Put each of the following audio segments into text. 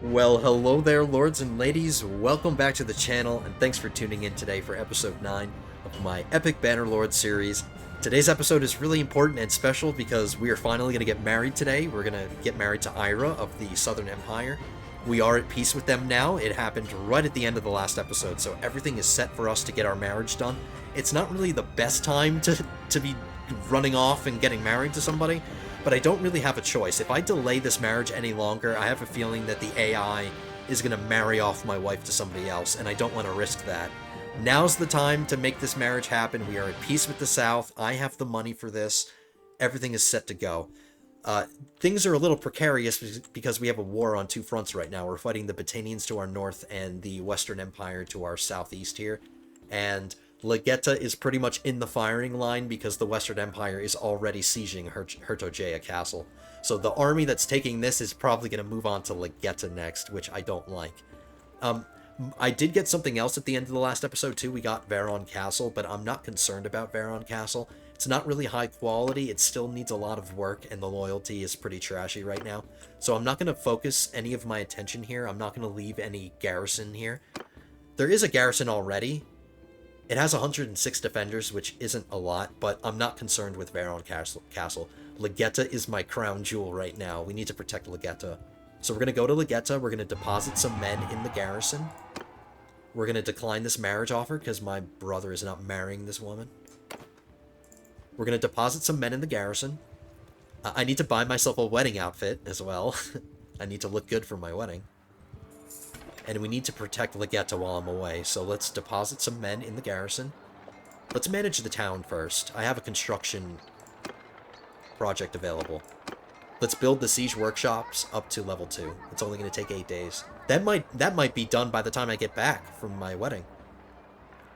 Well, hello there, lords and ladies. Welcome back to the channel, and thanks for tuning in today for episode 9 of my epic Bannerlord series. Today's episode is really important and special because we are finally going to get married today. We're going to get married to Ira of the Southern Empire. We are at peace with them now. It happened right at the end of the last episode, so everything is set for us to get our marriage done. It's not really the best time to be running off and getting married to somebody, but I don't really have a choice. If I delay this marriage any longer, I have a feeling that the AI is going to marry off my wife to somebody else, and I don't want to risk that. Now's the time to make this marriage happen. We are at peace with the South. I have the money for this. Everything is set to go. Things are a little precarious because we have a war on two fronts right now. We're fighting the Batanians to our north and the Western Empire to our southeast here. And Legetta is pretty much in the firing line because the Western Empire is already sieging Hertogeia Castle. So the army that's taking this is probably going to move on to Legetta next, which I don't like. I did get something else at the end of the last episode too. We got Veron Castle, but I'm not concerned about Veron Castle. It's not really high quality. It still needs a lot of work, and the loyalty is pretty trashy right now. So I'm not going to focus any of my attention here. I'm not going to leave any garrison here. There is a garrison already. It has 106 defenders, which isn't a lot, but I'm not concerned with Veron Castle. Legetta is my crown jewel right now. We need to protect Legetta. So we're going to go to Legetta. We're going to deposit some men in the garrison. We're going to decline this marriage offer because my brother is not marrying this woman. We're going to deposit some men in the garrison. I need to buy myself a wedding outfit as well. I need to look good for my wedding. And we need to protect Legetta while I'm away, so let's deposit some men in the garrison. Let's manage the town first. I have a construction project available. Let's build the siege workshops up to level 2. It's only going to take 8 days. That might be done by the time I get back from my wedding.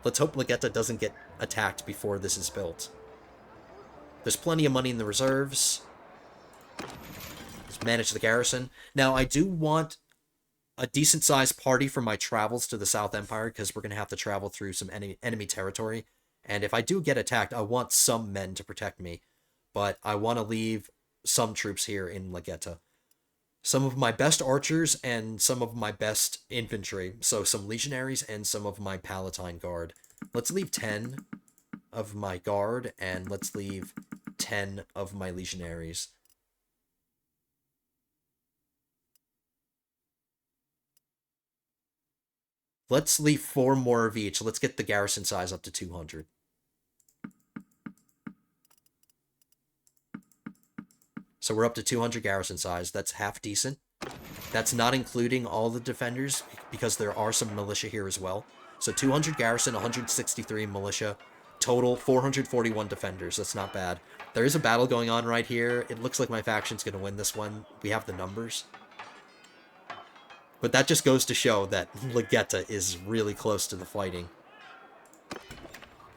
Let's hope Legetta doesn't get attacked before this is built. There's plenty of money in the reserves. Let's manage the garrison. Now, I do want a decent-sized party for my travels to the South Empire, because we're going to have to travel through some enemy territory. And if I do get attacked, I want some men to protect me. But I want to leave some troops here in Legetta. Some of my best archers and some of my best infantry. So some legionaries and some of my Palatine guard. Let's leave 10 of my guard, and let's leave 10 of my legionaries. Let's leave 4 more of each. Let's get the garrison size up to 200. So we're up to 200 garrison size. That's half decent. That's not including all the defenders, because there are some militia here as well. So 200 garrison, 163 militia. Total 441 defenders. That's not bad. There is a battle going on right here. It looks like my faction's going to win this one. We have the numbers. But that just goes to show that Legetta is really close to the fighting.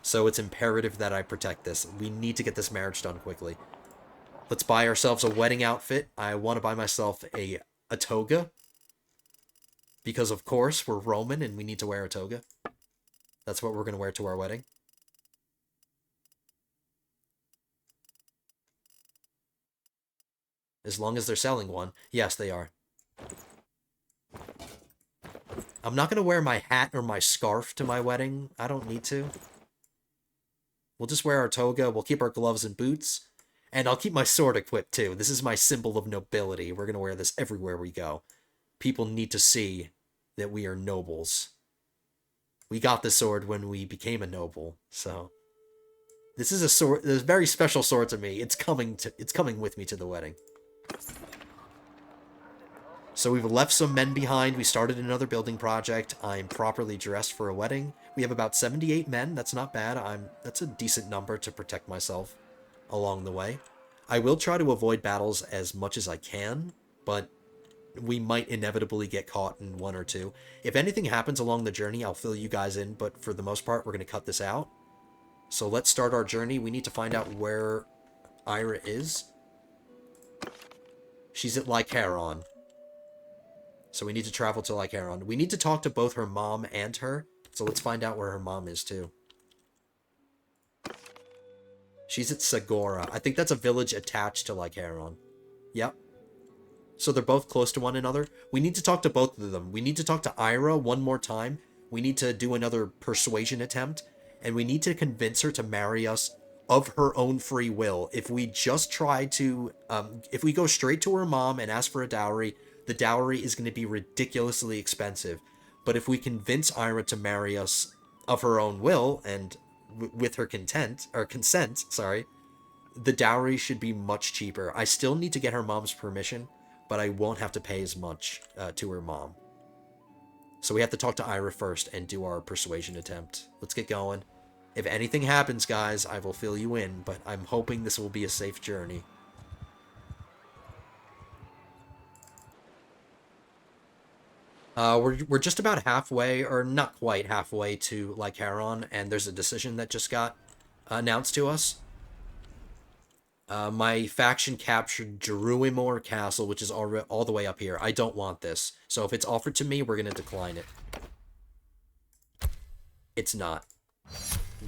So it's imperative that I protect this. We need to get this marriage done quickly. Let's buy ourselves a wedding outfit. I want to buy myself a toga. Because, of course, we're Roman and we need to wear a toga. That's what we're going to wear to our wedding. As long as they're selling one. Yes, they are. I'm not going to wear my hat or my scarf to my wedding. I don't need to. We'll just wear our toga. We'll keep our gloves and boots. And I'll keep my sword equipped, too. This is my symbol of nobility. We're going to wear this everywhere we go. People need to see that we are nobles. We got this sword when we became a noble, so... This is a sword, this is a very special sword to me. It's coming with me to the wedding. So we've left some men behind. We started another building project. I'm properly dressed for a wedding. We have about 78 men. That's not bad. That's a decent number to protect myself along the way. I will try to avoid battles as much as I can, but we might inevitably get caught in one or two. If anything happens along the journey, I'll fill you guys in, but for the most part, we're going to cut this out. So let's start our journey. We need to find out where Ira is. She's at Lycaron. So we need to travel to Lycaron. We need to talk to both her mom and her. So let's find out where her mom is, too. She's at Segora. I think that's a village attached to Lycaron. Yep. so they're both close to one another. We need to talk to both of them. We need to talk to Ira one more time. We need to do another persuasion attempt, and we need to convince her to marry us of her own free will. If we just try to, if we go straight to her mom and ask for a dowry, the dowry is going to be ridiculously expensive. But if we convince Ira to marry us of her own will and with her consent, sorry, the dowry should be much cheaper. I still need to get her mom's permission, but I won't have to pay as much to her mom. So we have to talk to Ira first and do our persuasion attempt. Let's get going. If anything happens, guys, I will fill you in, but I'm hoping this will be a safe journey. We're just about halfway, or not quite halfway, to Lycaron, and there's a decision that just got announced to us. My faction captured Druimore Castle, which is all the way up here. I don't want this. So if it's offered to me, we're going to decline it. It's not.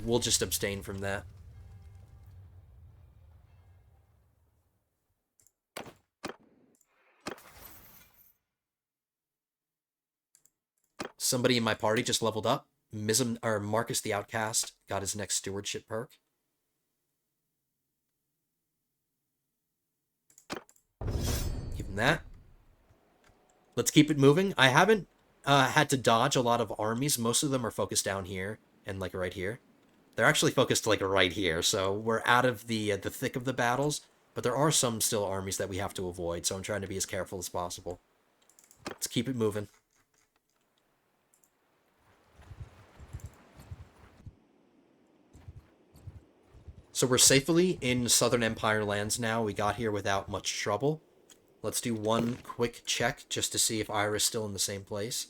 We'll just abstain from that. Somebody in my party just leveled up. Marcus the Outcast got his next stewardship perk. Give him that. Let's keep it moving. I haven't had to dodge a lot of armies. Most of them are focused down here and like right here. They're actually focused like right here, so we're out of the thick of the battles. But there are some still armies that we have to avoid, so I'm trying to be as careful as possible. Let's keep it moving. So we're safely in Southern Empire lands now. We got here without much trouble. Let's do one quick check just to see if Ira's still in the same place.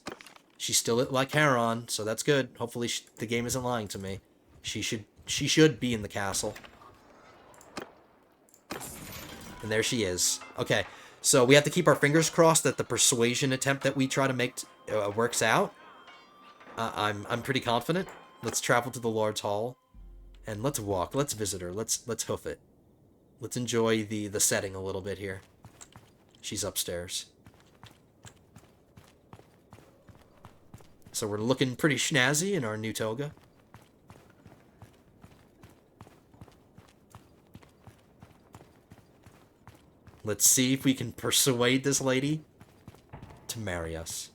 She's still at Lycaron, so that's good. Hopefully the game isn't lying to me. She should be in the castle. And there she is. Okay, so we have to keep our fingers crossed that the persuasion attempt that we try to make works out. I'm pretty confident. Let's travel to the Lord's Hall. And let's walk. Let's visit her. Let's hoof it. Let's enjoy the setting a little bit here. She's upstairs. So we're looking pretty snazzy in our new toga. Let's see if we can persuade this lady to marry us.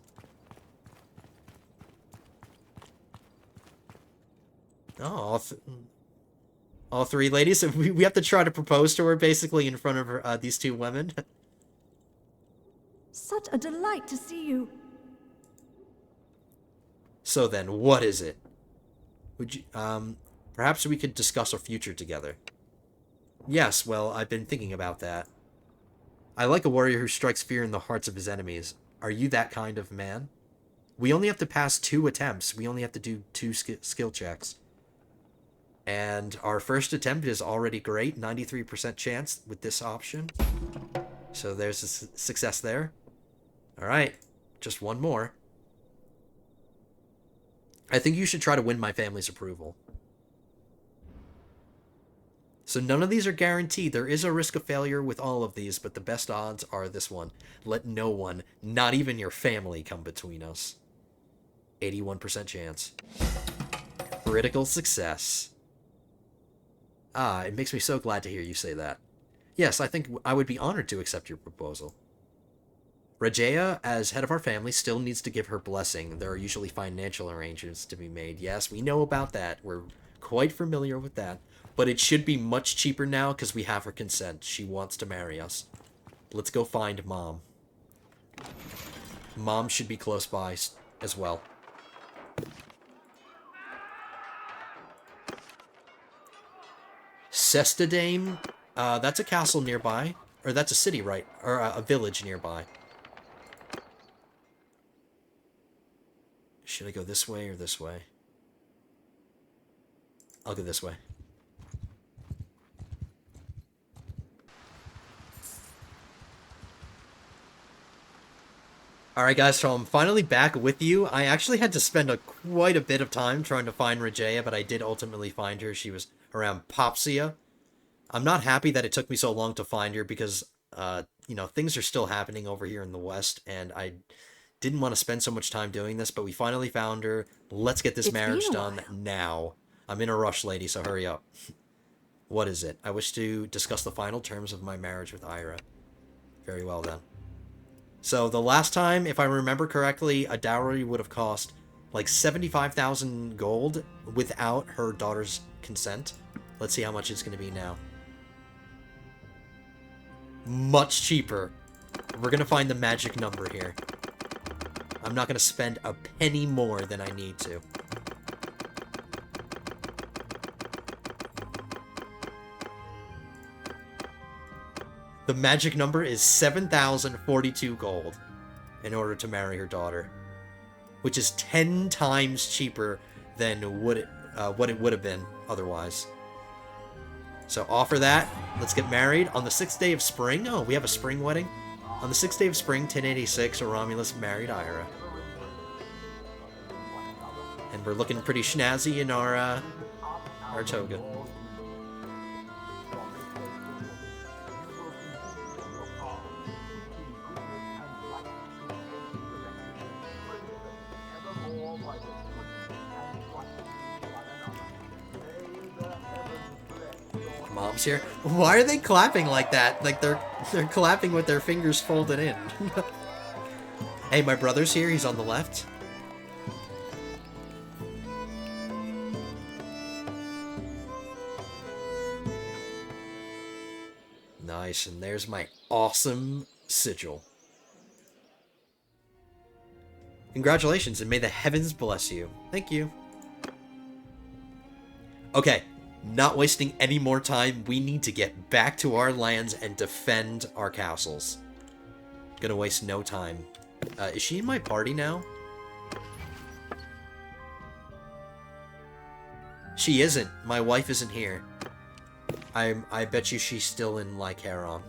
Oh, all three ladies. We have to try to propose to her basically in front of her, these two women. Such a delight to see you. So then, what is it? Would you, perhaps we could discuss our future together. Yes, well, I've been thinking about that. I like a warrior who strikes fear in the hearts of his enemies. Are you that kind of man? We only have to pass 2 attempts. We only have to do 2 skill checks. And our first attempt is already great. 93% chance with this option. So there's a success there. Alright, just one more. I think you should try to win my family's approval. So none of these are guaranteed. There is a risk of failure with all of these, but the best odds are this one. Let no one, not even your family, come between us. 81% chance. Critical success. Ah, it makes me so glad to hear you say that. Yes, I think I would be honored to accept your proposal. Rajaya, as head of our family, still needs to give her blessing. There are usually financial arrangements to be made. Yes, we know about that. We're quite familiar with that. But it should be much cheaper now because we have her consent. She wants to marry us. Let's go find Mom. Mom should be close by as well. Sestadame, that's a castle nearby. Or that's a city, right? Or a village nearby. Should I go this way or this way? I'll go this way. Alright guys, so I'm finally back with you. I actually had to spend quite a bit of time trying to find Rajaya, but I did ultimately find her. She was around Popsia. I'm not happy that it took me so long to find her because you know, things are still happening over here in the West, and I didn't want to spend so much time doing this, but we finally found her. Let's get this It's been marriage a done while. now. I'm in a rush, lady, so hurry up. What is it? I wish to discuss the final terms of my marriage with Ira. Very well, then. So the last time, if I remember correctly, a dowry would have cost like 75,000 gold without her daughter's consent. Let's see how much it's going to be now. Much cheaper. We're going to find the magic number here. I'm not going to spend a penny more than I need to. The magic number is 7,042 gold in order to marry her daughter, which is 10 times cheaper than what it would have been otherwise. So offer that. Let's get married on the 6th day of spring. Oh, we have a spring wedding. On the 6th day of spring, 1086, Romulus married Ira. And we're looking pretty snazzy in our toga. Mom's here. Why are they clapping like that? Like they're clapping with their fingers folded in. Hey, my brother's here. He's on the left. Nice, and there's my awesome sigil. Congratulations, and may the heavens bless you. Thank you. Okay, not wasting any more time. We need to get back to our lands and defend our castles. Gonna waste no time. Is she in my party now? She isn't. My wife isn't here. I bet you she's still in Lycaron.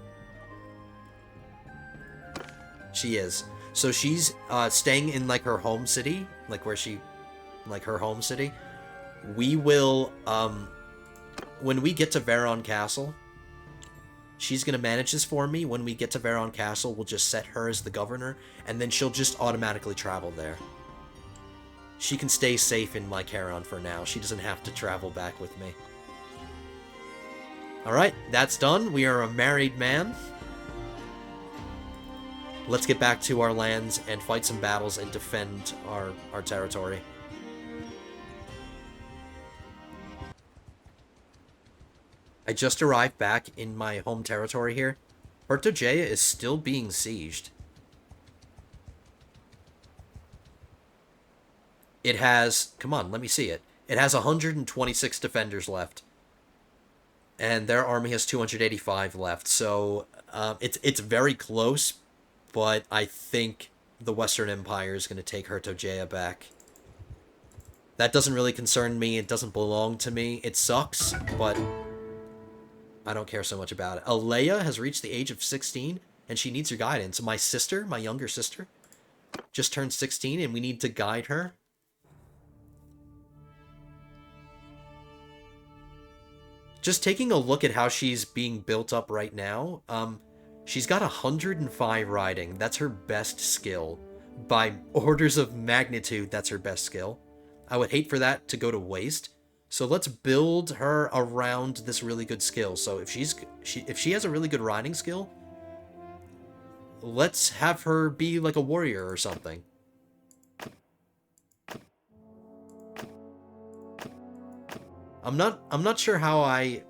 She is. So she's staying in like her home city, like where she, like her home city. We will, when we get to Veron Castle, she's gonna manage this for me. When we get to Veron Castle, we'll just set her as the governor, and then she'll just automatically travel there. She can stay safe in Lycaron for now. She doesn't have to travel back with me. Alright, that's done. We are a married man. Let's get back to our lands and fight some battles and defend our territory. I just arrived back in my home territory here. Portojaya is still being sieged. It has... Come on, let me see it. It has 126 defenders left. And their army has 285 left. So, it's very close, but I think the Western Empire is going to take Portojaya back. That doesn't really concern me. It doesn't belong to me. It sucks, but I don't care so much about it. Alea has reached the age of 16, and she needs your guidance. My sister, my younger sister, just turned 16, and we need to guide her. Just taking a look at how she's being built up right now, she's got 105 riding. That's her best skill. By orders of magnitude, that's her best skill. I would hate for that to go to waste. So let's build her around this really good skill. So if she has a really good riding skill, let's have her be like a warrior or something. I'm not sure how I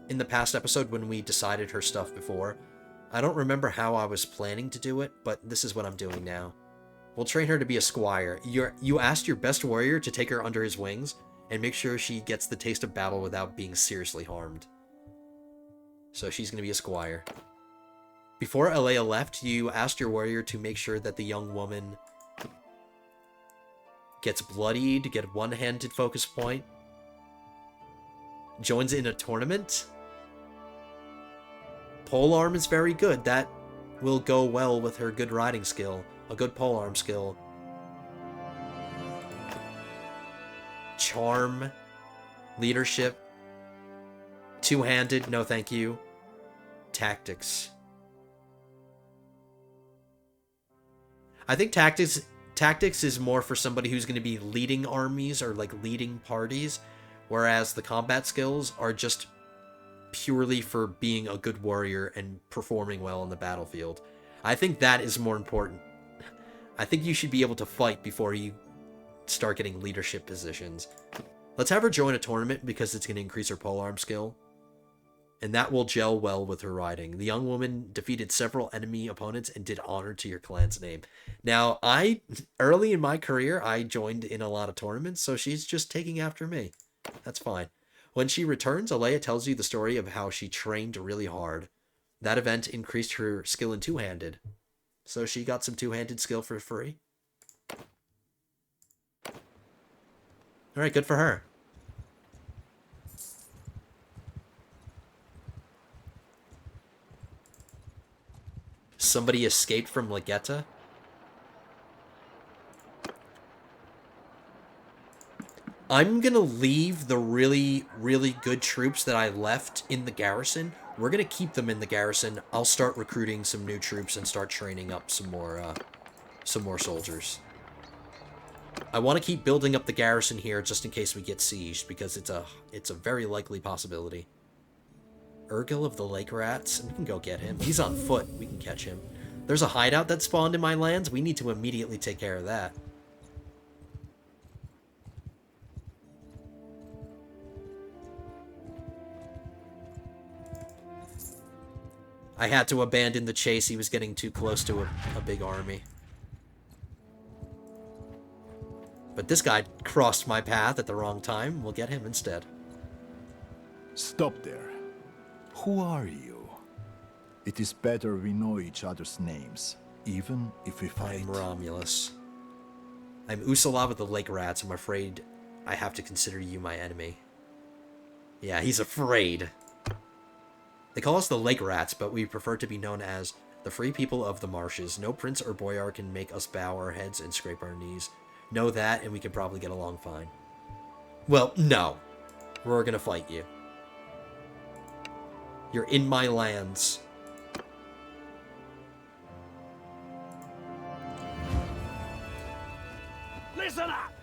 in the past episode when we decided her stuff before, I don't remember how I was planning to do it, but this is what I'm doing now. We'll train her to be a squire. You asked your best warrior to take her under his wings and make sure she gets the taste of battle without being seriously harmed. So she's going to be a squire. Before Alea left, you asked your warrior to make sure that the young woman gets bloodied, get one-handed focus point, joins in a tournament. Polearm is very good. That will go well with her good riding skill. A good polearm skill. Charm. Leadership. Two-handed, no thank you. Tactics. I think tactics is more for somebody who's going to be leading armies or like leading parties, whereas the combat skills are just purely for being a good warrior and performing well on the battlefield. I think that is more important. I think you should be able to fight before you start getting leadership positions. Let's have her join a tournament because it's going to increase her polearm skill. And that will gel well with her riding. The young woman defeated several enemy opponents and did honor to your clan's name. Now, early in my career, I joined in a lot of tournaments, so she's just taking after me. That's fine. When she returns, Alea tells you the story of how she trained really hard. That event increased her skill in two-handed. So she got some two-handed skill for free. Alright, good for her. Somebody escaped from Legetta? I'm gonna leave the really, really good troops that I left in the garrison. We're gonna keep them in the garrison. I'll start recruiting some new troops and start training up some more soldiers. I want to keep building up the garrison here just in case we get sieged, because it's a very likely possibility. Urgil of the Lake Rats, and we can go get him. He's on foot. We can catch him. There's a hideout that spawned in my lands. We need to immediately take care of that. I had to abandon the chase. He was getting too close to a big army. But this guy crossed my path at the wrong time. We'll get him instead. Stop there. Who are you? It is better we know each other's names, even if we fight. I'm Romulus. I'm Usalav of the Lake Rats. I'm afraid I have to consider you my enemy. Yeah, he's afraid. They call us the Lake Rats, but we prefer to be known as the Free People of the Marshes. No prince or boyar can make us bow our heads and scrape our knees. Know that, and we can probably get along fine. Well, no. We're gonna fight you. You're in my lands. Listen up!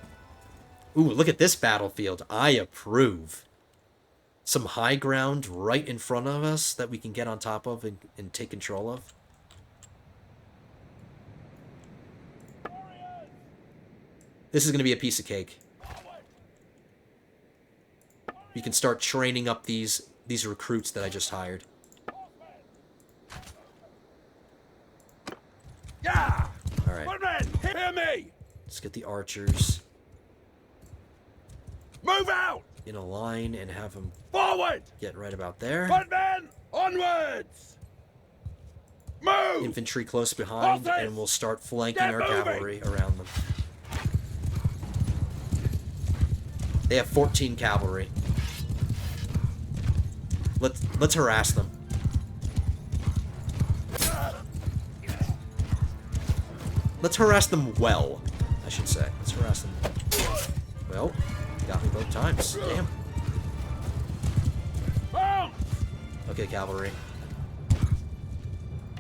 Ooh, look at this battlefield. I approve. Some high ground right in front of us that we can get on top of and take control of. This is going to be a piece of cake. We can start training up these recruits that I just hired. Yeah! All right. Men, hear me! Let's get the archers Move out! in a line and have them Forward! get right about there. Men, onwards! Move! Infantry close behind, Horses! and we'll start flanking Get our moving! cavalry around them. They have 14 cavalry. Let's harass them. Let's harass them well, I should say. Let's harass them. Well, got me both times. Damn. Boom! Okay, cavalry.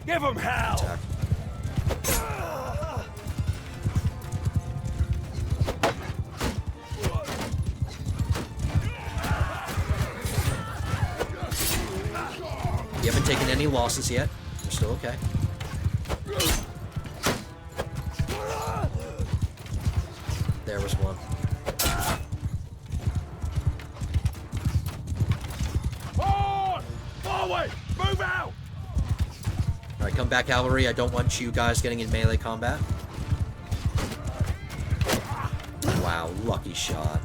Give them hell! Attack. You haven't taken any losses yet. You're still okay. There was one. Forward! Move out! Alright, come back, cavalry. I don't want you guys getting in melee combat. Wow, lucky shot.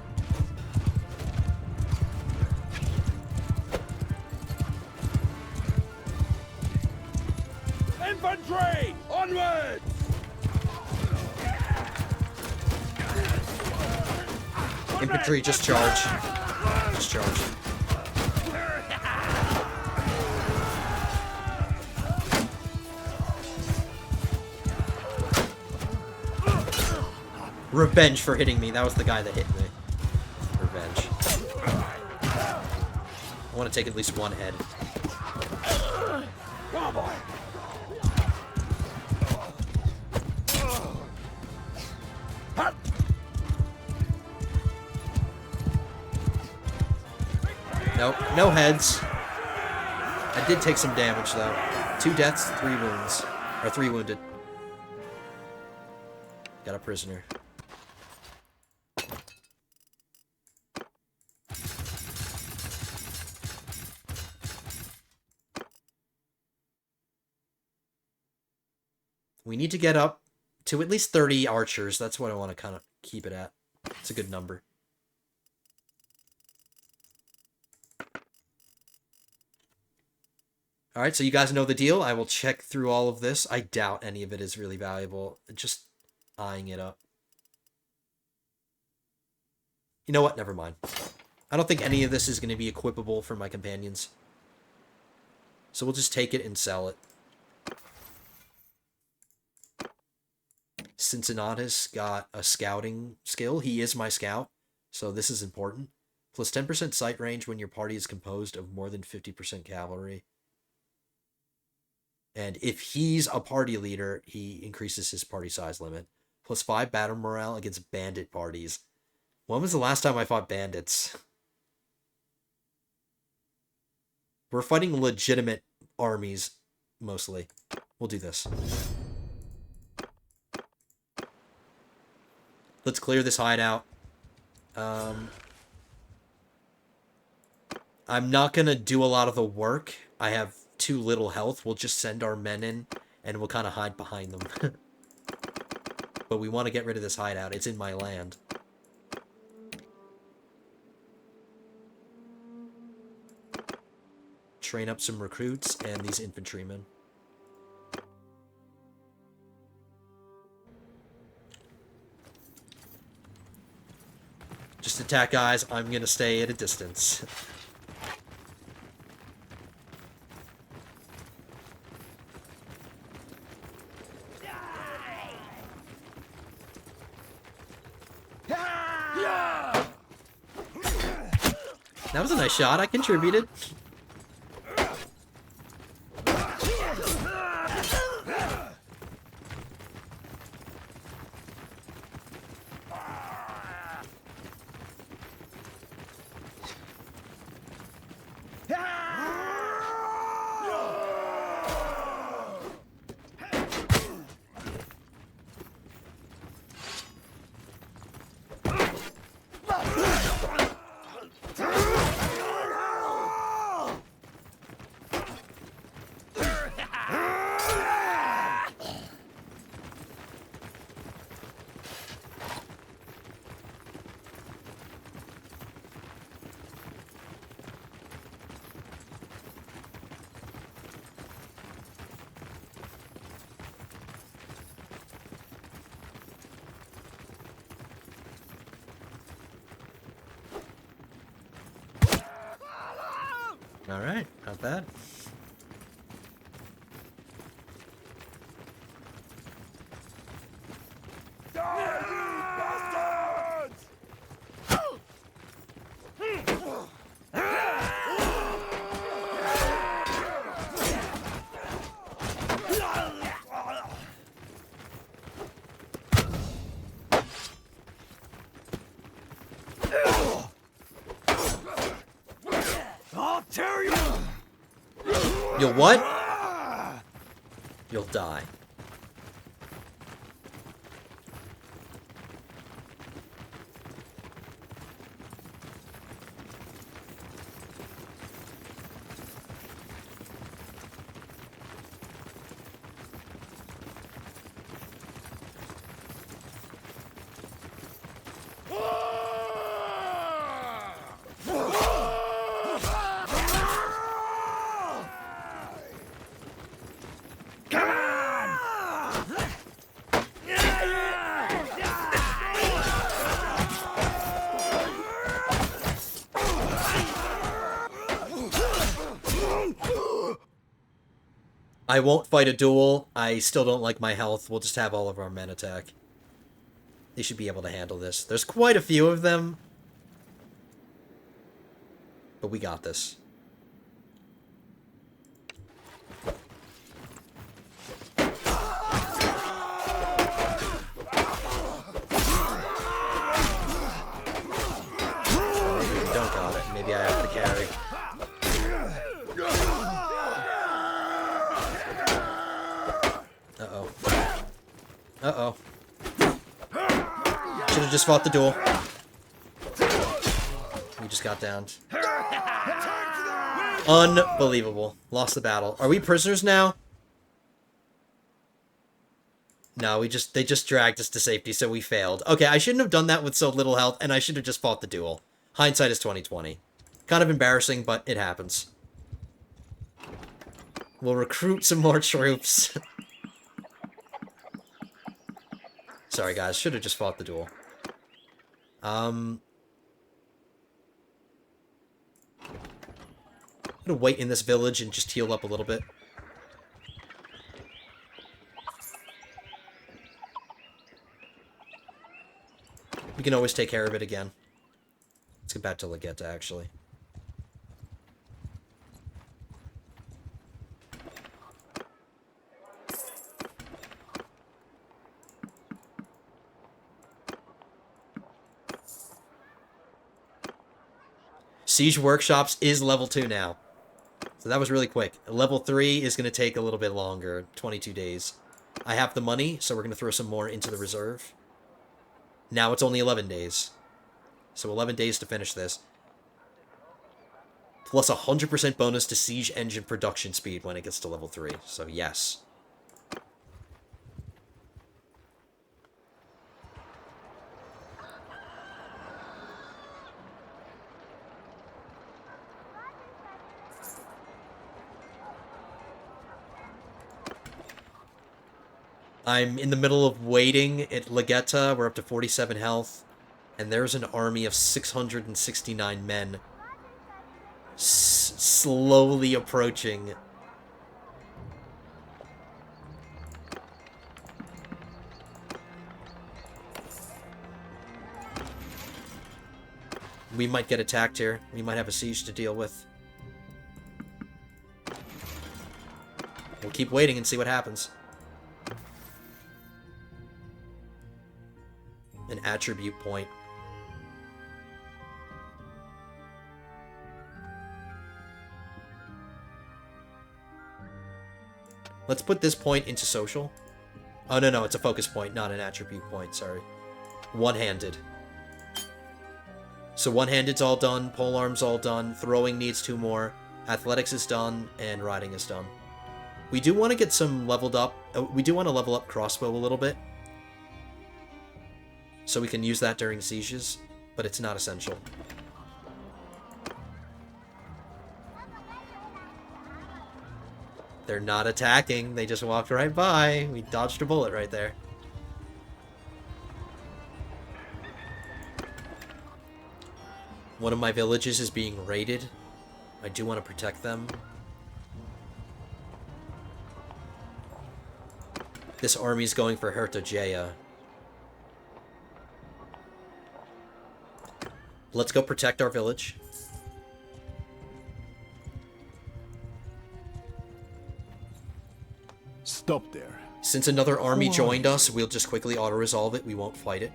Infantry! Onwards! Infantry, just charge. Just charge. Revenge for hitting me. That was the guy that hit me. Revenge. I want to take at least one head. Come on, boy! Nope, no heads. I did take some damage, though. 2 deaths, 3 wounds. Or 3 wounded. Got a prisoner. We need to get up to at least 30 archers. That's what I want to kind of keep it at. It's a good number. Alright, so you guys know the deal. I will check through all of this. I doubt any of it is really valuable. Just eyeing it up. You know what? Never mind. I don't think any of this is going to be equipable for my companions. So we'll just take it and sell it. Cincinnatus got a scouting skill. He is my scout, so this is important. Plus 10% sight range when your party is composed of more than 50% cavalry. And if he's a party leader, he increases his party size limit. Plus 5 battle morale against bandit parties. When was the last time I fought bandits? We're fighting legitimate armies, mostly. We'll do this. Let's clear this hideout. I'm not going to do a lot of the work. I have too little health. We'll just send our men in, and we'll kind of hide behind them. But we want to get rid of this hideout. It's in my land. Train up some recruits and these infantrymen. Just attack, guys. I'm going to stay at a distance. That was a nice shot. I contributed. Alright, not bad. You'll what? You'll die. I won't fight a duel. I still don't like my health. We'll just have all of our men attack. They should be able to handle this. There's quite a few of them. But we got this. Don't got it. Maybe I have to carry. Should have just fought the duel. We just got downed. Unbelievable. Lost the battle. Are we prisoners now? No, they just dragged us to safety, so we failed. Okay, I shouldn't have done that with so little health, and I should have just fought the duel. Hindsight is 20/20. Kind of embarrassing, but it happens. We'll recruit some more troops. Sorry, guys. Should have just fought the duel. I'm gonna wait in this village and just heal up a little bit. We can always take care of it again. Let's get back to Legetta, actually. Siege Workshops is level 2 now. So that was really quick. Level 3 is going to take a little bit longer, 22 days. I have the money, so we're going to throw some more into the reserve. Now it's only 11 days. So 11 days to finish this. Plus 100% bonus to siege engine production speed when it gets to level 3. So yes. I'm in the middle of waiting at Legetta. We're up to 47 health. And there's an army of 669 men. Slowly approaching. We might get attacked here. We might have a siege to deal with. We'll keep waiting and see what happens. An attribute point. Let's put this point into social. Oh, no, it's a focus point, not an attribute point, sorry. One-handed. So one-handed's all done, polearm's all done, throwing needs 2 more, athletics is done, and riding is done. We do want to get some leveled up, we do want to level up crossbow a little bit. So we can use that during sieges, but it's not essential. They're not attacking, they just walked right by. We dodged a bullet right there. One of my villages is being raided. I do want to protect them. This army's going for Hertojaya. Let's go protect our village. Stop there. Since another army joined us, we'll just quickly auto-resolve it. We won't fight it.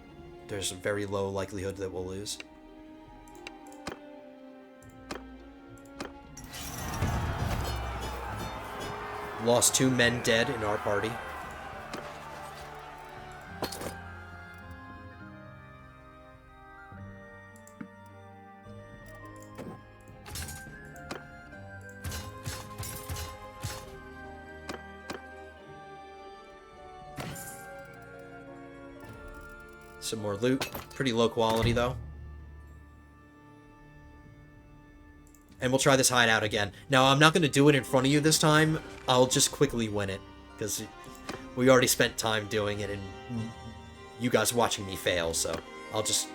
There's a very low likelihood that we'll lose. Lost 2 men dead in our party. Some more loot. Pretty low quality, though. And we'll try this hideout again. Now, I'm not going to do it in front of you this time. I'll just quickly win it. Because we already spent time doing it, and you guys watching me fail, so I'll just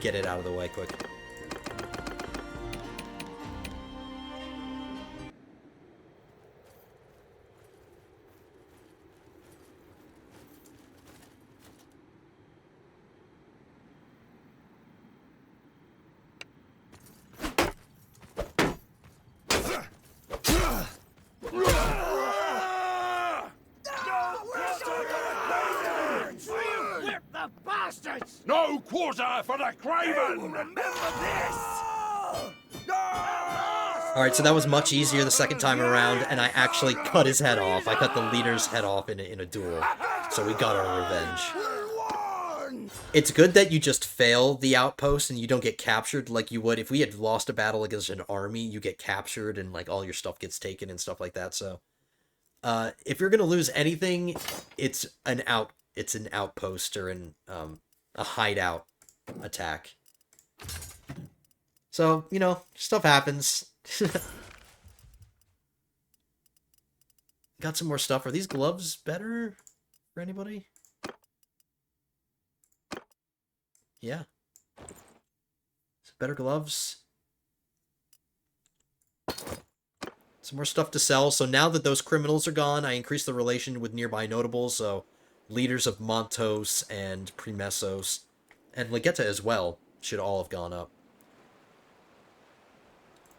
get it out of the way quick. No quarter for the craven! Remember this! Alright, so that was much easier the second time around, and I actually cut his head off. I cut the leader's head off in a duel. So we got our revenge. It's good that you just fail the outpost and you don't get captured like you would if we had lost a battle against an army. You get captured and like all your stuff gets taken and stuff like that. So, if you're gonna lose anything, it's an outpost or a hideout attack. So, you know, stuff happens. Got some more stuff. Are these gloves better for anybody? Yeah. Better gloves. Some more stuff to sell. So now that those criminals are gone, I increased the relation with nearby notables. So leaders of Montos and Primesos and Legetta as well should all have gone up.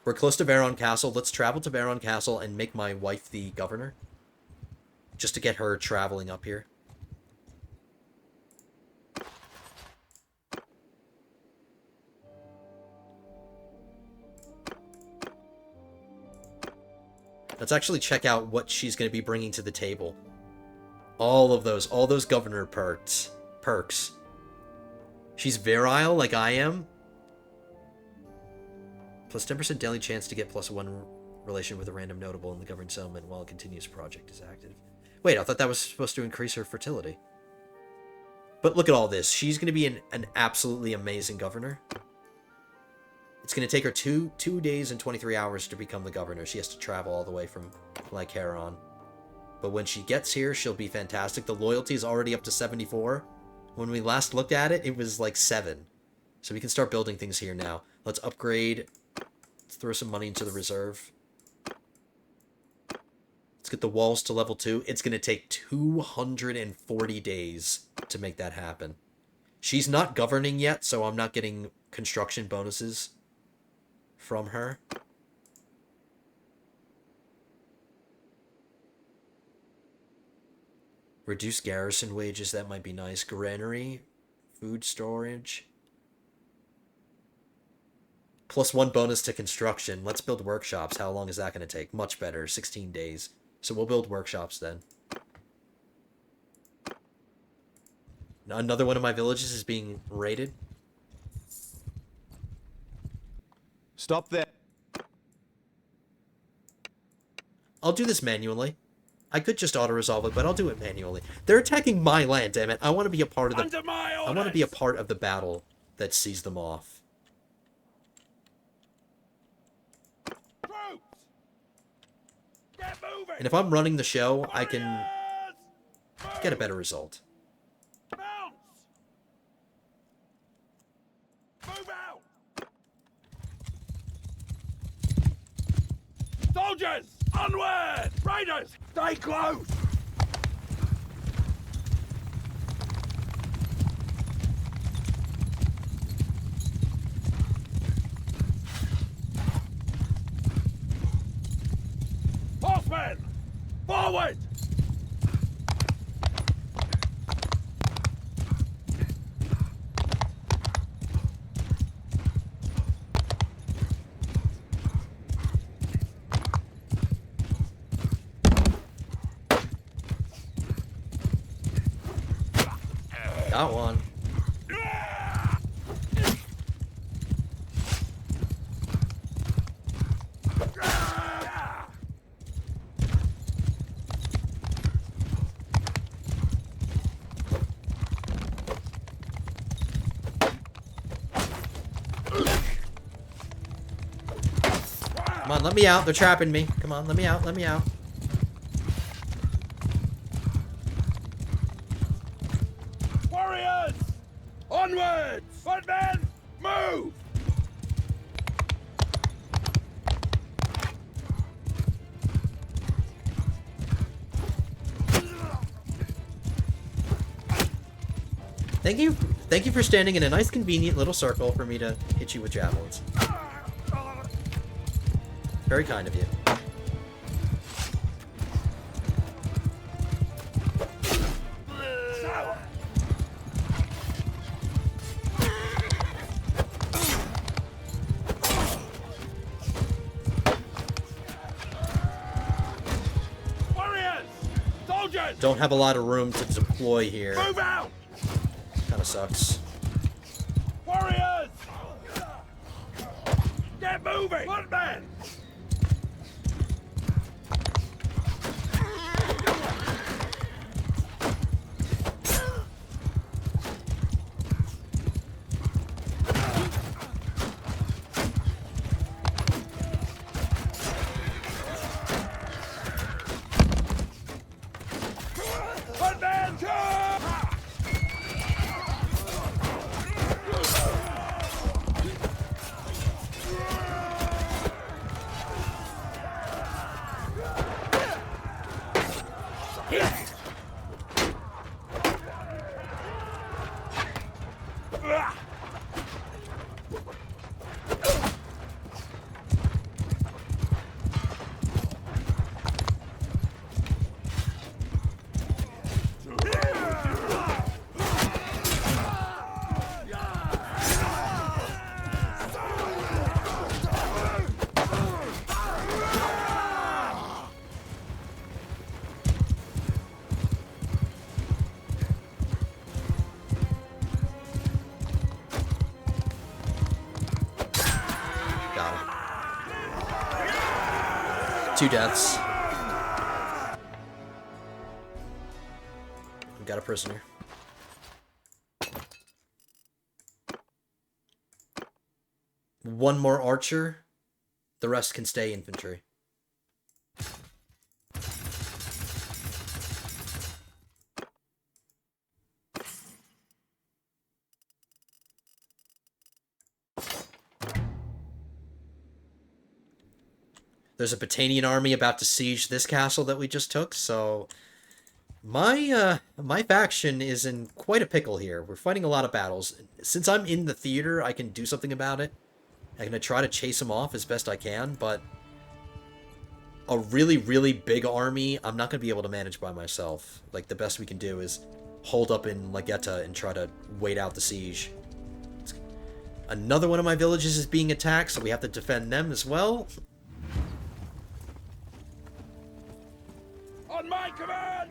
We're close to Veron Castle. Let's travel to Veron Castle and make my wife the governor. Just to get her traveling up here. Let's actually check out what she's going to be bringing to the table. All those governor perks. She's virile like I am. Plus 10% daily chance to get +1 relation with a random notable in the governed settlement while a continuous project is active. Wait, I thought that was supposed to increase her fertility. But look at all this. She's going to be an absolutely amazing governor. It's going to take her two days and 23 hours to become the governor. She has to travel all the way from Lycaron. But when she gets here, she'll be fantastic. The loyalty is already up to 74. When we last looked at it, it was like 7. So we can start building things here now. Let's upgrade. Let's throw some money into the reserve. Let's get the walls to level 2. It's going to take 240 days to make that happen. She's not governing yet, so I'm not getting construction bonuses from her. Reduce garrison wages, that might be nice. Granary, food storage. +1 bonus to construction. Let's build workshops. How long is that going to take? Much better, 16 days. So we'll build workshops then. Another one of my villages is being raided. Stop there. I'll do this manually. I could just auto-resolve it, but I'll do it manually. They're attacking my land, damn it. I want to be a part of the I want to be a part of the battle that sees them off. And if I'm running the show, I can get a better result. Move out! Soldiers, onward! Raiders, stay close! Horsemen, forward! Got one. Come on, let me out. They're trapping me. Come on, let me out. Let me out. Warriors, onwards! Footmen, move! Thank you for standing in a nice convenient little circle for me to hit you with javelins. Very kind of you. Warriors, soldiers, Don't have a lot of room to deploy here. move out! Kind of sucks. Warriors! Get moving! One man! One man! Got him. 2 deaths. We got a prisoner. One more archer. The rest can stay infantry. There's a Batanian army about to siege this castle that we just took, so my faction is in quite a pickle here. We're fighting a lot of battles. Since I'm in the theater, I can do something about it. I'm gonna try to chase them off as best I can, but a really, really big army, I'm not gonna be able to manage by myself. Like, the best we can do is hold up in Lagetta and try to wait out the siege. Another one of my villages is being attacked, so we have to defend them as well. On my command!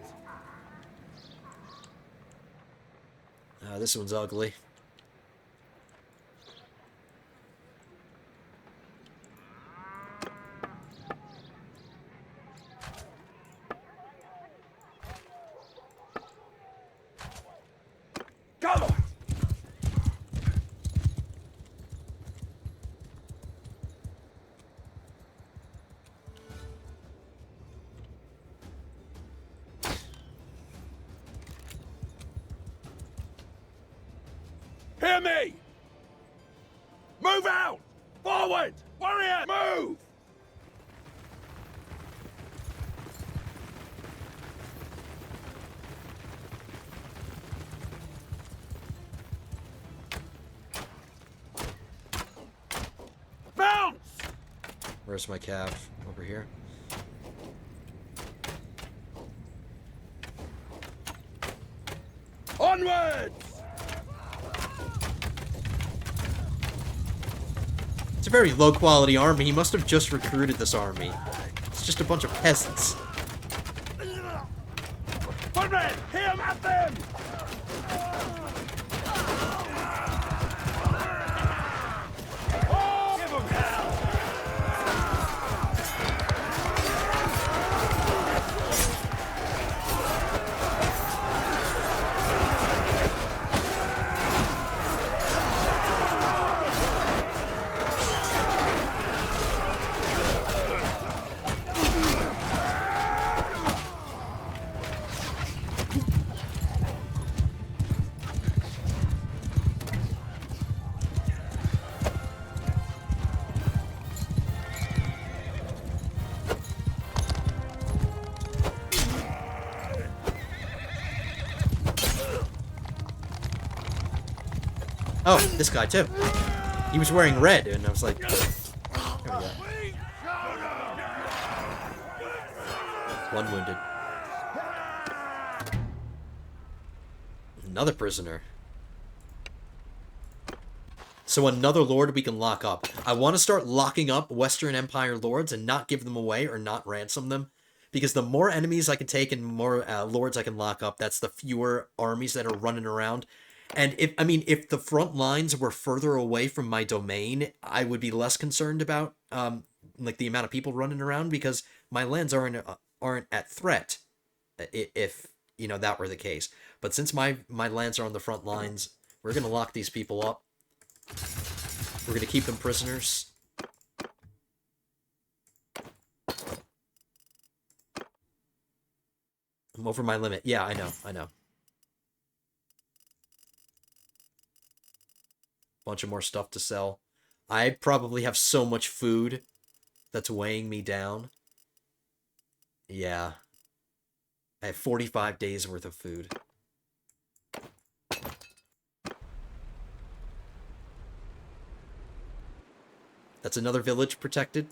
This one's ugly. Come on! Hear me! Move out! Forward! Warrior, move! Bounce! Where's my cav? Over here. Onwards! It's a very low-quality army. He must have just recruited this army. It's just a bunch of peasants. One man! Him at them! Oh, give 'em hell! Oh, this guy too. He was wearing red, and I was like, there we go. One wounded. Another prisoner. So another lord we can lock up. I want to start locking up Western Empire lords and not give them away or not ransom them. Because the more enemies I can take and more lords I can lock up, that's the fewer armies that are running around. And if the front lines were further away from my domain, I would be less concerned about like the amount of people running around, because my lands aren't at threat if that were the case. But since my lands are on the front lines, we're gonna lock these people up. We're gonna keep them prisoners. I'm over my limit. Yeah, I know. Bunch of more stuff to sell. I probably have so much food that's weighing me down. Yeah. I have 45 days worth of food. That's another village protected.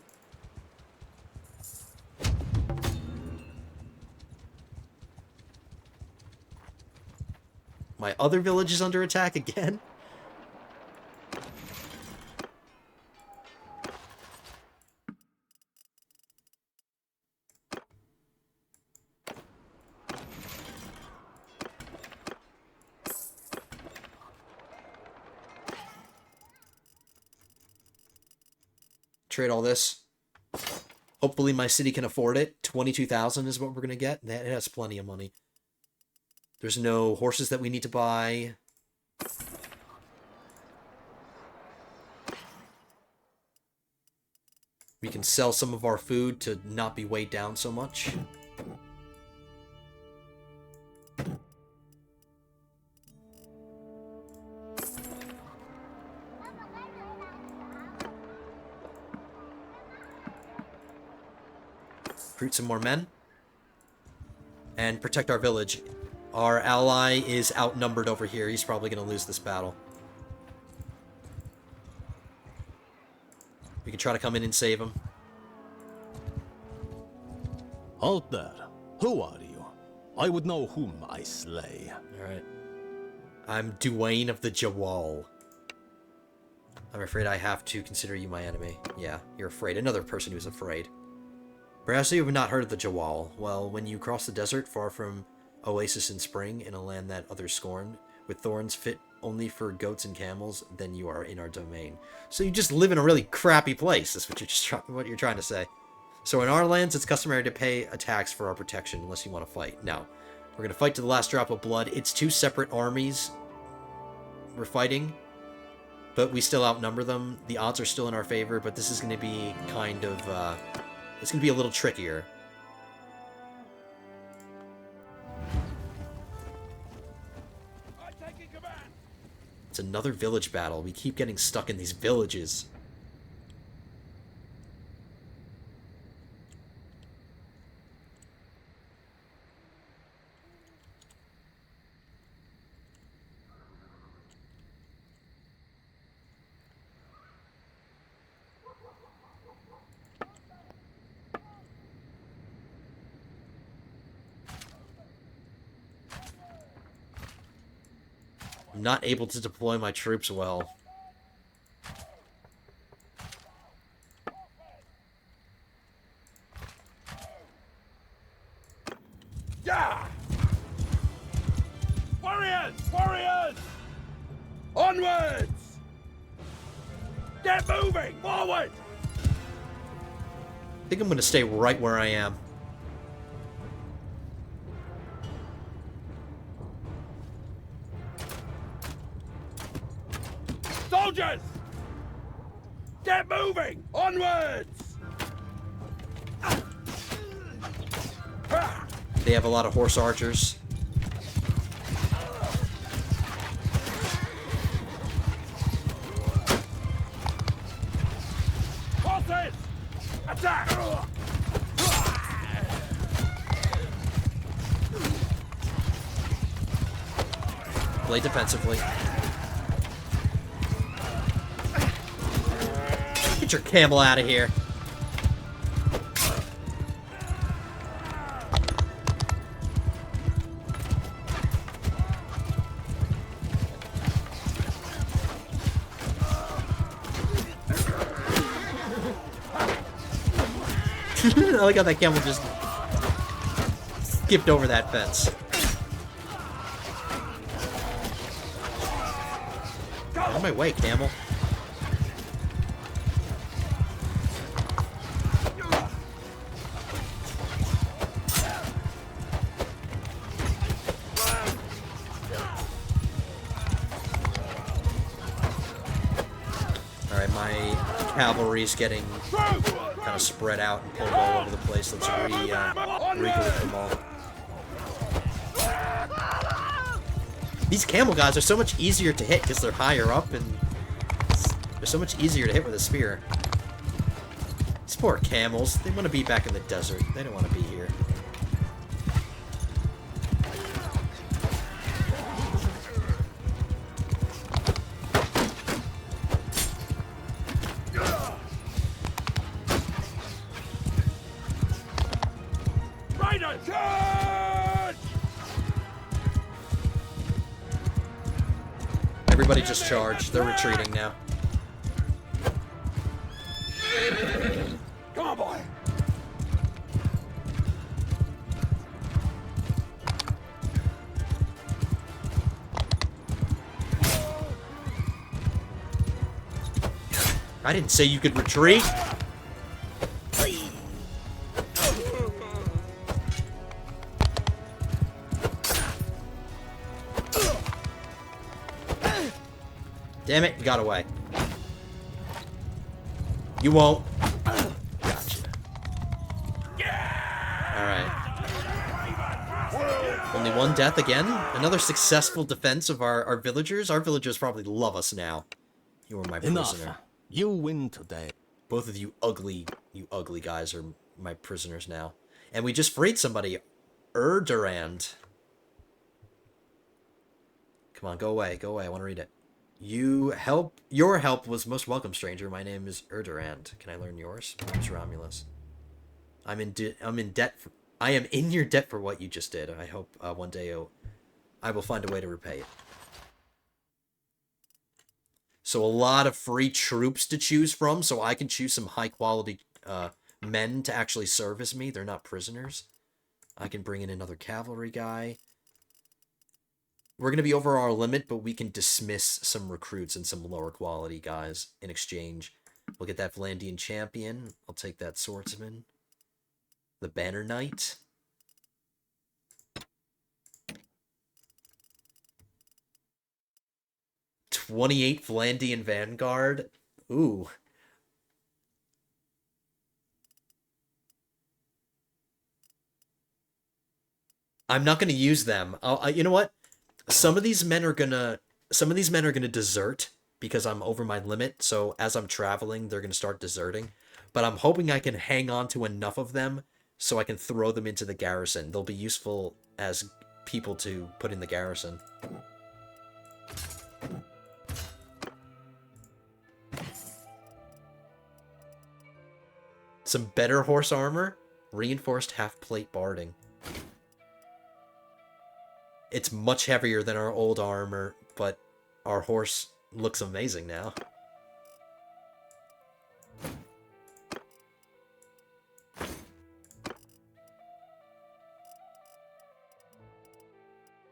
My other village is under attack again. Trade all this. Hopefully my city can afford it. 22,000 is what we're going to get. That has plenty of money. There's no horses that we need to buy. We can sell some of our food to not be weighed down so much. Recruit some more men. And protect our village. Our ally is outnumbered over here. He's probably going to lose this battle. We can try to come in and save him. Halt there. Who are you? I would know whom I slay. Alright. I'm Duane of the Jawal. I'm afraid I have to consider you my enemy. Yeah, you're afraid. Another person who's afraid. Perhaps you have not heard of the Jawal. Well, when you cross the desert far from oasis and spring, in a land that others scorn, with thorns fit only for goats and camels, then you are in our domain. So you just live in a really crappy place. That's what you're trying to say. So in our lands, it's customary to pay a tax for our protection, unless you want to fight. No. We're going to fight to the last drop of blood. It's two separate armies we're fighting, but we still outnumber them. The odds are still in our favor, but this is going to be kind of... it's going to be a little trickier. It's another village battle. We keep getting stuck in these villages. I'm not able to deploy my troops well. Yeah! Warriors! Warriors! Onwards! Get moving! Forward! I think I'm going to stay right where I am. Soldiers! Get moving! Onwards! They have a lot of horse archers. Horses! Attack! Play defensively. Get your camel out of here. I like how that camel just skipped over that fence. Out of my way, camel. Alright, my cavalry's getting kind of spread out and pulled all over the place. Let's regroup them all. These camel guys are so much easier to hit because they're higher up, and they're so much easier to hit with a spear. These poor camels, they want to be back in the desert. They don't want to be here. Everybody just charged. They're retreating now. Come on, boy. I didn't say you could retreat. Damn it, you got away. You won't. Gotcha. Alright. Only one death again. Another successful defense of our villagers. Our villagers probably love us now. You are my prisoner. Enough. You win today. Both of you ugly guys are my prisoners now. And we just freed somebody. Erdurand. Come on, go away. Go away. I want to read it. Your help was most welcome, stranger. My name is Erdurand. Can I learn yours? My name's Romulus. I am in your debt for what you just did. I hope one day I will find a way to repay it. So a lot of free troops to choose from, so I can choose some high quality men to actually service me. They're not prisoners. I can bring in another cavalry guy. We're going to be over our limit, but we can dismiss some recruits and some lower quality guys in exchange. We'll get that Vlandian champion. I'll take that swordsman. The banner knight. '28 Vlandian vanguard. Ooh. I'm not going to use them. You know what? Some of these men are gonna desert because I'm over my limit. So as I'm traveling, they're gonna start deserting. But I'm hoping I can hang on to enough of them so I can throw them into the garrison. They'll be useful as people to put in the garrison. Some better horse armor, reinforced half-plate barding. It's much heavier than our old armor, but our horse looks amazing now.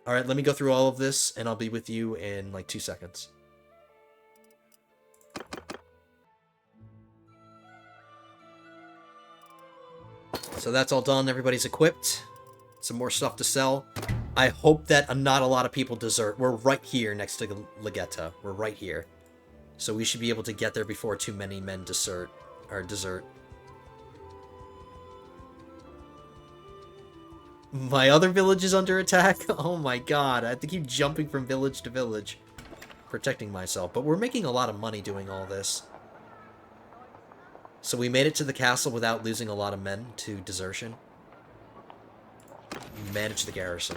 Alright, let me go through all of this, and I'll be with you in like 2 seconds. So that's all done, everybody's equipped. Some more stuff to sell. I hope that not a lot of people desert. We're right here next to Legetta. We're right here. So we should be able to get there before too many men desert. My other village is under attack? Oh my god, I have to keep jumping from village to village. Protecting myself. But we're making a lot of money doing all this. So we made it to the castle without losing a lot of men to desertion. Manage the garrison.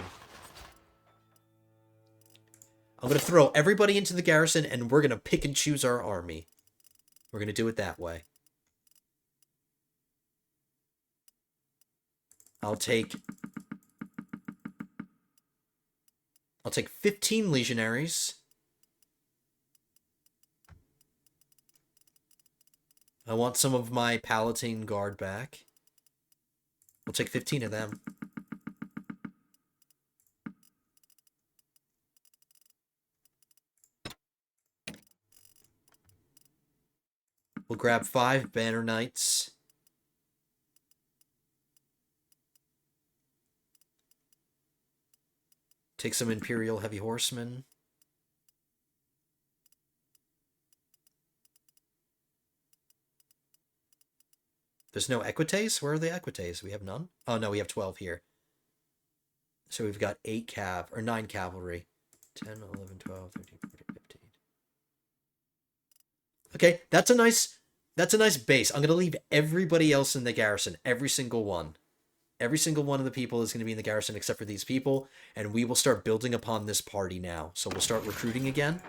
I'm going to throw everybody into the garrison, and we're going to pick and choose our army. We're going to do it that way. I'll take 15 legionaries. I want some of my Palatine Guard back. We'll take 15 of them. We'll grab 5 banner knights. Take some Imperial heavy horsemen. There's no equites? Where are the equites? We have none? Oh, no, we have 12 here. So we've got 8 cav, or 9 cavalry. 10, 11, 12, 13, 14, 15. Okay, that's a nice base. I'm going to leave everybody else in the garrison. Every single one. Every single one of the people is going to be in the garrison except for these people. And we will start building upon this party now. So we'll start recruiting again.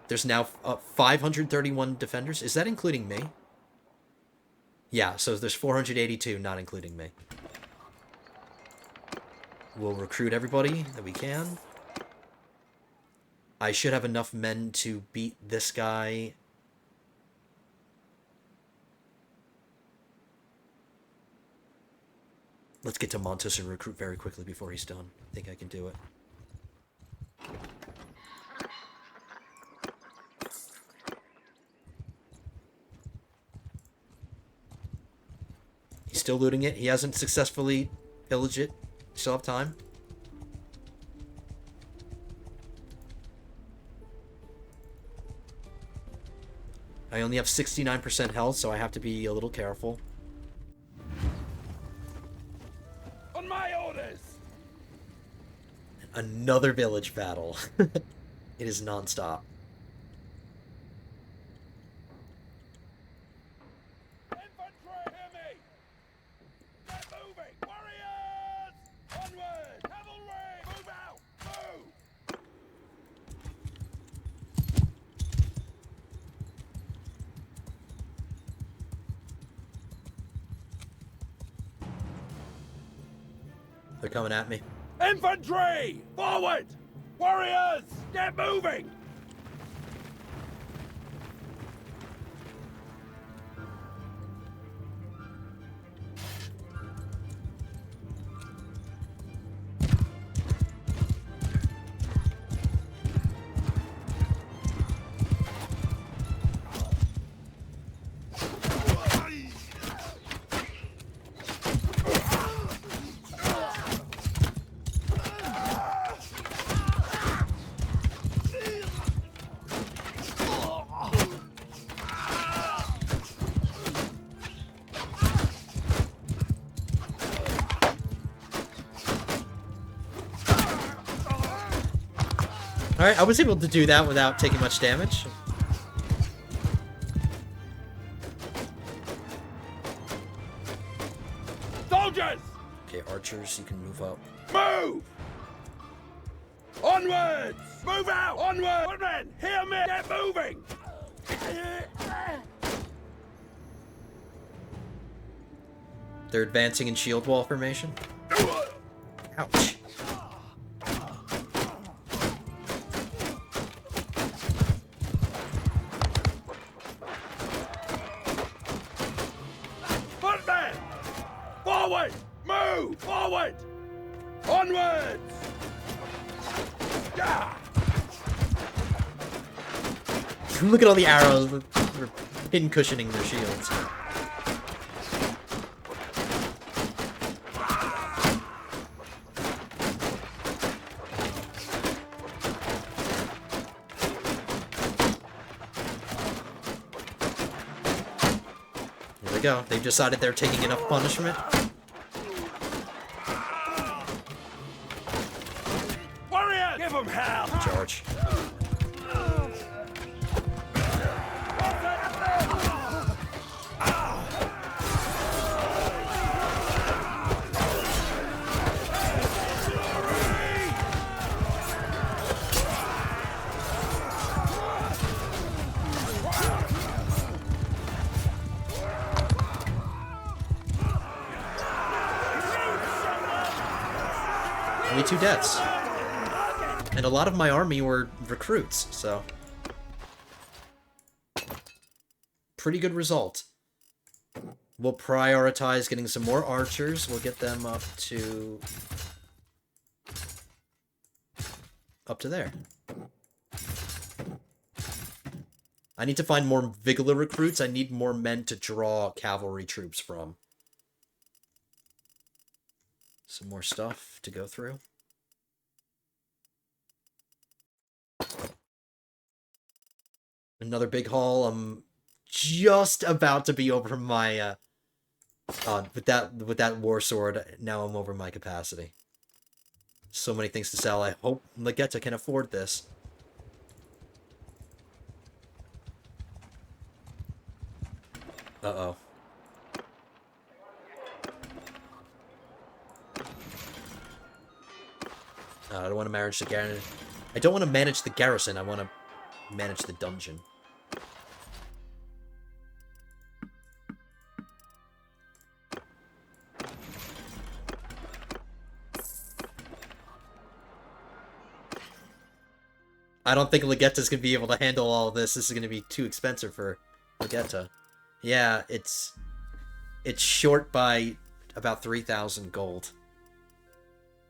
There's now 531 defenders. Is that including me? Yeah, so there's 482, not including me. We'll recruit everybody that we can. I should have enough men to beat this guy. Let's get to Montes and recruit very quickly before he's done. I think I can do it. He's still looting it. He hasn't successfully pillaged it. Still have time. I only have 69% health, so I have to be a little careful. On my orders! Another village battle. It is non-stop. Infantry, hear me! Get moving! Warriors! Onward! Cavalry! Move out! Move! They're coming at me. Infantry! Forward! Warriors! Get moving! Alright, I was able to do that without taking much damage. Soldiers! Okay, archers, you can move up. Move! Onwards! Move out! Onward! Woodmen, hear me! Get moving! They're advancing in shield wall formation. Ouch. Footmen! Forward! Move! Forward! Onwards! Yeah! Look at all the arrows that are pin cushioning their shields. There we go. They've decided they're taking enough punishment. Warriors! Give them hell! Charge. Only 2 deaths. And a lot of my army were recruits, so... pretty good result. We'll prioritize getting some more archers. We'll get them up to there. I need to find more Vigila recruits. I need more men to draw cavalry troops from. Some more stuff to go through. Another big haul. I'm just about to be over my with that war sword. Now I'm over my capacity. So many things to sell. I hope Legetta can afford this. Uh-oh. I don't want to manage the garrison. I don't want to manage the garrison. I want to manage the dungeon. I don't think Legetta's going to be able to handle all of this. This is going to be too expensive for Legetta. Yeah, it's short by about 3,000 gold.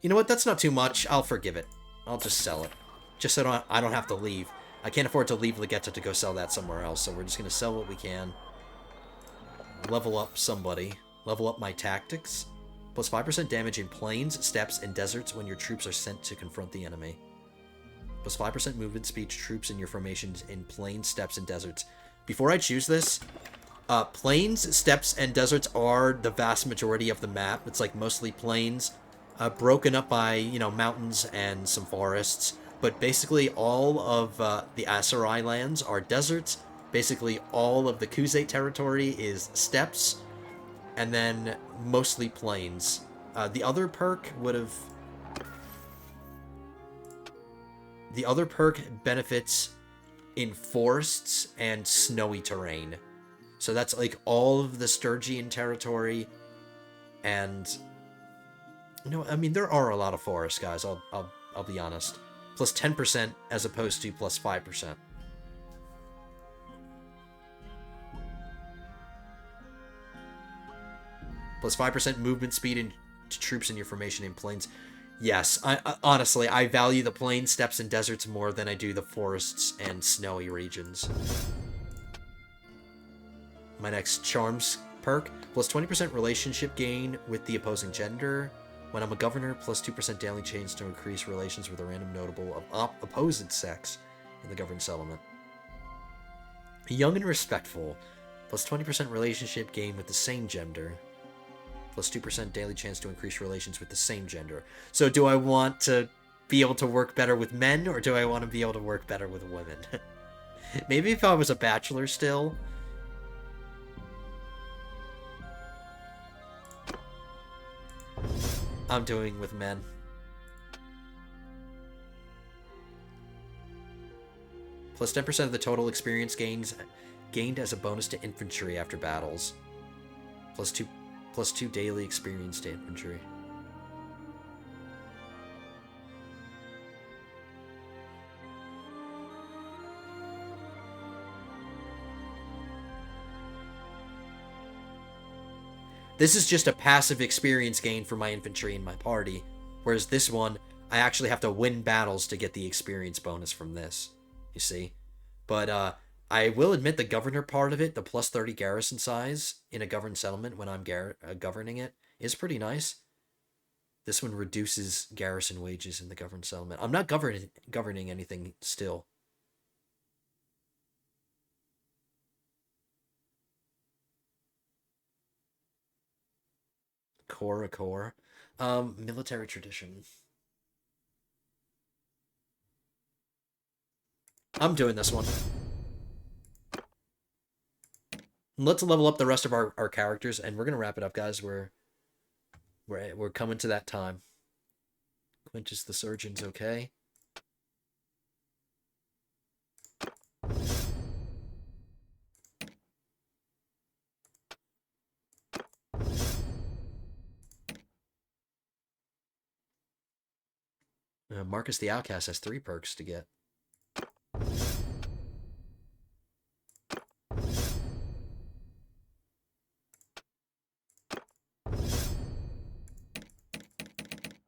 You know what? That's not too much. I'll forgive it. I'll just sell it. Just so I don't have to leave. I can't afford to leave Legetta to go sell that somewhere else, so we're just going to sell what we can. Level up somebody. Level up my tactics. Plus 5% damage in plains, steppes, and deserts when your troops are sent to confront the enemy. Plus 5% movement speed to troops in your formations in plains, steppes, and deserts. Before I choose this, plains, steppes, and deserts are the vast majority of the map. It's like mostly plains, broken up by, you know, mountains and some forests. But basically all of the Aserai lands are deserts. Basically all of the Kuzate territory is steppes. And then mostly plains. The other perk would have... The other perk benefits in forests and snowy terrain. So that's like all of the Sturgian territory. And... You know, I mean, there are a lot of forests, guys. I'll be honest. Plus 10% as opposed to plus 5%. Plus 5% movement speed to troops in your formation in plains. Yes, honestly, I value the plains, steppes, and deserts more than I do the forests and snowy regions. My next charms perk. Plus 20% relationship gain with the opposing gender. When I'm a governor, plus 2% daily change to increase relations with a random notable of opposite sex in the governed settlement. Young and respectful. Plus 20% relationship gain with the same gender. Plus 2% daily chance to increase relations with the same gender. So do I want to be able to work better with men, or do I want to be able to work better with women? Maybe if I was a bachelor still. I'm doing with men. Plus 10% of the total experience gained as a bonus to infantry after battles. Plus 2 daily experience to infantry. This is just a passive experience gain for my infantry in my party, whereas this one, I actually have to win battles to get the experience bonus from this, you see? But, I will admit the governor part of it, the plus 30 garrison size in a governed settlement when I'm governing it, is pretty nice. This one reduces garrison wages in the governed settlement. I'm not governing anything still. Core. Military tradition. I'm doing this one. Let's level up the rest of our characters, and we're gonna wrap it up, guys. We're coming to that time. Quintus the Surgeon's okay. Marcus the Outcast has 3 perks to get.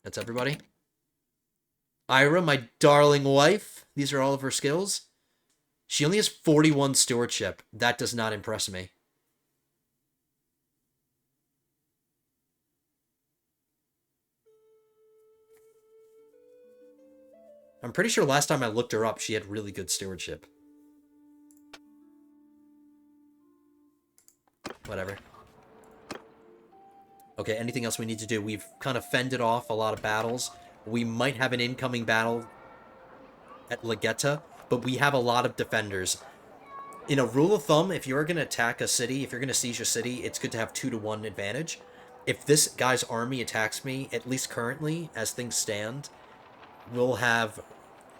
That's everybody. Ira, my darling wife. These are all of her skills. She only has 41 stewardship. That does not impress me. I'm pretty sure last time I looked her up, she had really good stewardship. Whatever. Okay, anything else we need to do? We've kind of fended off a lot of battles. We might have an incoming battle at Legetta, but we have a lot of defenders. In a rule of thumb, if you're going to attack a city, if you're going to siege a city, it's good to have 2-to-1 advantage. If this guy's army attacks me, at least currently, as things stand, we'll have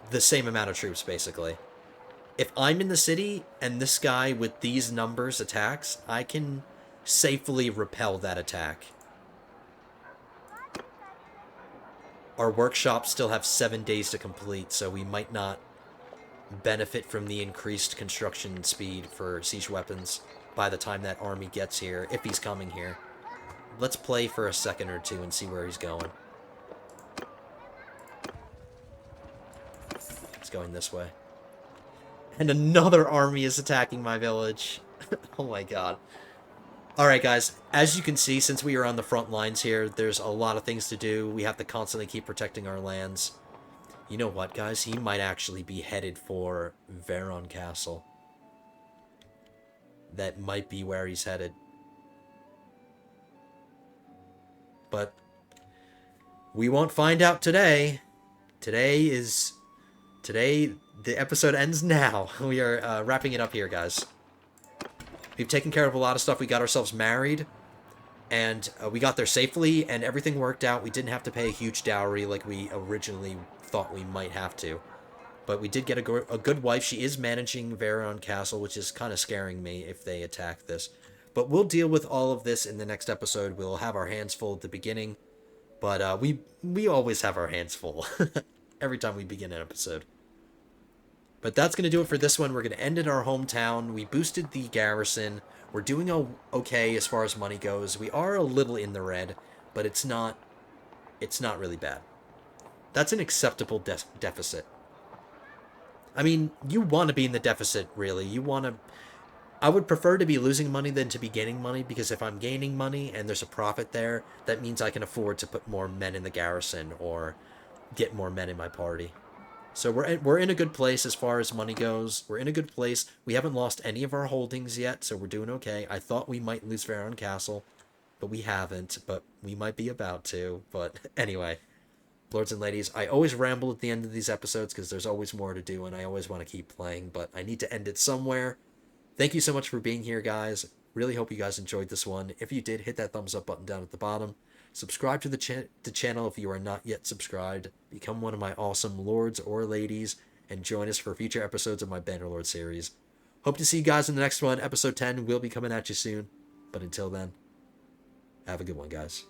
the same amount of troops, basically. If I'm in the city and this guy with these numbers attacks, I can safely repel that attack. Our workshops still have 7 days to complete, so we might not benefit from the increased construction speed for siege weapons by the time that army gets here, if he's coming here. Let's play for a second or two and see where he's going. It's going this way. And another army is attacking my village. Oh my god. Alright guys, as you can see, since we are on the front lines here, there's a lot of things to do. We have to constantly keep protecting our lands. You know what, guys? He might actually be headed for Veron Castle. That might be where he's headed. But we won't find out today. Today, the episode ends now. We are wrapping it up here, guys. We've taken care of a lot of stuff. We got ourselves married. And we got there safely, and everything worked out. We didn't have to pay a huge dowry like we originally thought we might have to. But we did get a good wife. She is managing Veron Castle, which is kind of scaring me if they attack this. But we'll deal with all of this in the next episode. We'll have our hands full at the beginning. But we always have our hands full every time we begin an episode. But that's going to do it for this one. We're going to end in our hometown. We boosted the garrison. We're doing okay as far as money goes. We are a little in the red, but it's not really bad. That's an acceptable deficit. I mean, you want to be in the deficit, really. I would prefer to be losing money than to be gaining money, because if I'm gaining money and there's a profit there, that means I can afford to put more men in the garrison or get more men in my party. So we're in a good place as far as money goes. We're in a good place. We haven't lost any of our holdings yet, so we're doing okay. I thought we might lose Veron Castle, but we haven't. But we might be about to. But anyway, lords and ladies, I always ramble at the end of these episodes because there's always more to do, and I always want to keep playing, but I need to end it somewhere. Thank you so much for being here, guys. Really hope you guys enjoyed this one. If you did, hit that thumbs up button down at the bottom. Subscribe to the channel if you are not yet subscribed. Become one of my awesome lords or ladies, and join us for future episodes of my Bannerlord series. Hope to see you guys in the next one. Episode 10 will be coming at you soon. But until then, have a good one, guys.